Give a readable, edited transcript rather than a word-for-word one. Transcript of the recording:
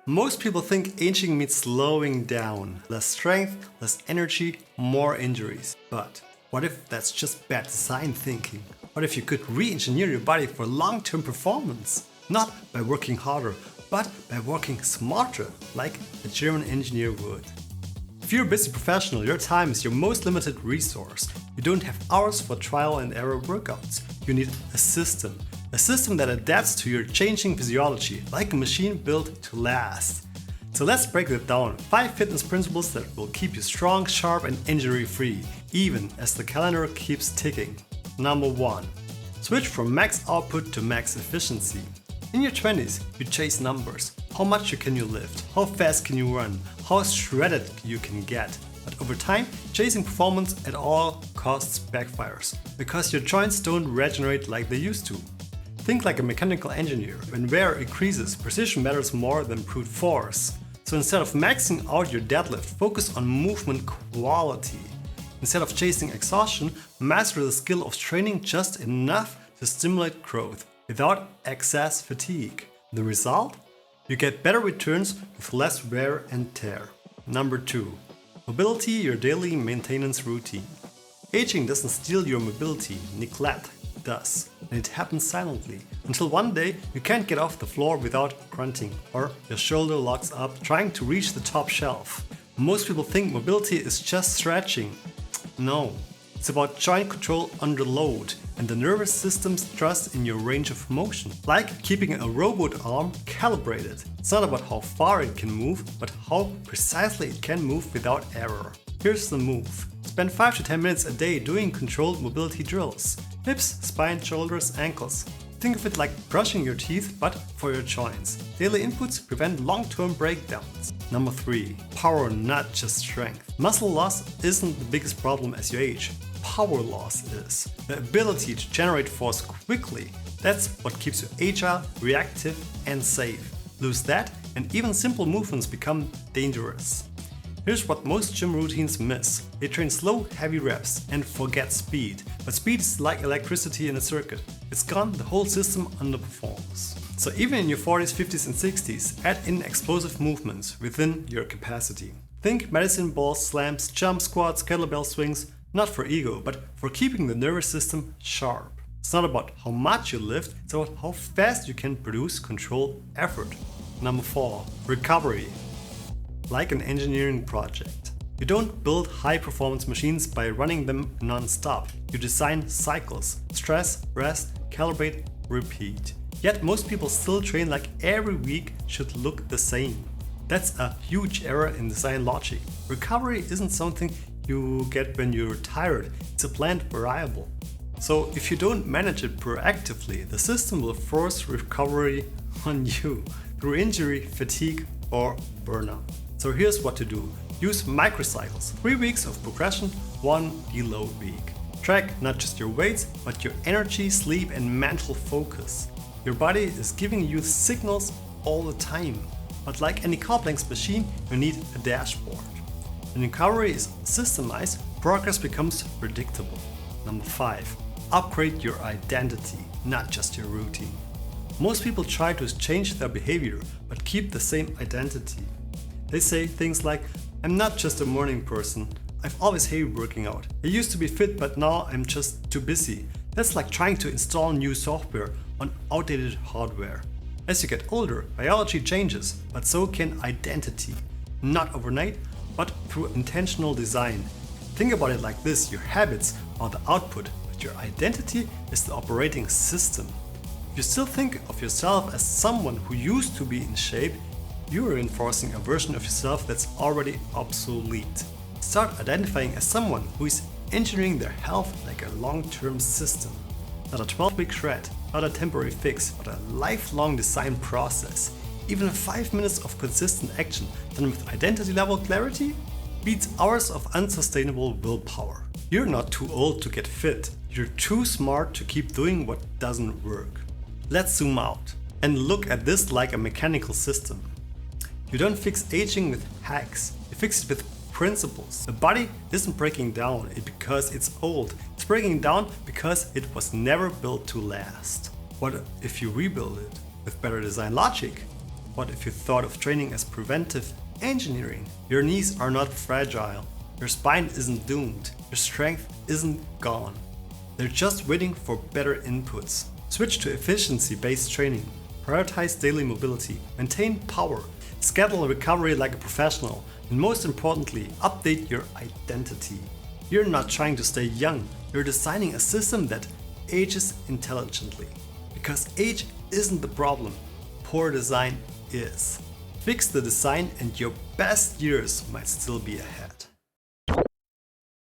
Most people think aging means slowing down, less strength, less energy, more injuries. But what if that's just bad design thinking? What if you could re-engineer your body for long-term performance? Not by working harder, but by working smarter, like a German engineer would. If you're a busy professional, your time is your most limited resource. You don't have hours for trial and error workouts. You need a system that adapts to your changing physiology, like a machine built to last. So let's break that down. 5 fitness principles that will keep you strong, sharp and injury-free, even as the calendar keeps ticking. Number 1. Switch from max output to max efficiency. In your 20s, you chase numbers. How much can you lift? How fast can you run? How shredded you can get? But over time, chasing performance at all costs backfires, because your joints don't regenerate like they used to. Think like a mechanical engineer. When wear increases, precision matters more than brute force. So instead of maxing out your deadlift, focus on movement quality. Instead of chasing exhaustion, master the skill of training just enough to stimulate growth without excess fatigue. The result? You get better returns with less wear and tear. Number 2. Mobility, your daily maintenance routine. Aging doesn't steal your mobility, neglect does. And it happens silently, until one day you can't get off the floor without grunting, or your shoulder locks up trying to reach the top shelf. Most people think mobility is just stretching. No, it's about joint control under load and the nervous system's trust in your range of motion. Like keeping a robot arm calibrated. It's not about how far it can move, but how precisely it can move without error. Here's the move. Spend 5 to 10 minutes a day doing controlled mobility drills. Hips, spine, shoulders, ankles. Think of it like brushing your teeth, but for your joints. Daily inputs prevent long-term breakdowns. Number 3. Power, not just strength. Muscle loss isn't the biggest problem as you age. Power loss is. The ability to generate force quickly. That's what keeps you agile, reactive and safe. Lose that and even simple movements become dangerous. Here's what most gym routines miss. They train slow, heavy reps and forget speed. But speed is like electricity in a circuit. It's gone, the whole system underperforms. So even in your 40s, 50s and 60s, add in explosive movements within your capacity. Think medicine balls, slams, jump squats, kettlebell swings, not for ego, but for keeping the nervous system sharp. It's not about how much you lift, it's about how fast you can produce controlled effort. Number 4. Recovery. Like an engineering project. You don't build high-performance machines by running them non-stop. You design cycles. Stress, rest, calibrate, repeat. Yet most people still train like every week should look the same. That's a huge error in design logic. Recovery isn't something you get when you're tired, it's a planned variable. So if you don't manage it proactively, the system will force recovery on you through injury, fatigue or burnout. So here's what to do. Use microcycles. 3 weeks of progression, 1 deload week. Track not just your weights, but your energy, sleep and mental focus. Your body is giving you signals all the time. But like any complex machine, you need a dashboard. When recovery is systemized, progress becomes predictable. Number 5. Upgrade your identity, not just your routine. Most people try to change their behavior, but keep the same identity. They say things like, I'm not just a morning person, I've always hated working out. I used to be fit, but now I'm just too busy. That's like trying to install new software on outdated hardware. As you get older, biology changes, but so can identity. Not overnight, but through intentional design. Think about it like this, your habits are the output, but your identity is the operating system. If you still think of yourself as someone who used to be in shape, you are reinforcing a version of yourself that's already obsolete. Start identifying as someone who is engineering their health like a long-term system. Not a 12-week shred, not a temporary fix, but a lifelong design process. Even 5 minutes of consistent action done with identity level clarity beats hours of unsustainable willpower. You're not too old to get fit, you're too smart to keep doing what doesn't work. Let's zoom out and look at this like a mechanical system. You don't fix aging with hacks, you fix it with principles. The body isn't breaking down because it's old, it's breaking down because it was never built to last. What if you rebuild it with better design logic? What if you thought of training as preventive engineering? Your knees are not fragile, your spine isn't doomed, your strength isn't gone. They're just waiting for better inputs. Switch to efficiency-based training. Prioritize daily mobility, maintain power, schedule recovery like a professional, and most importantly, update your identity. You're not trying to stay young, you're designing a system that ages intelligently. Because age isn't the problem, poor design is. Fix the design and your best years might still be ahead.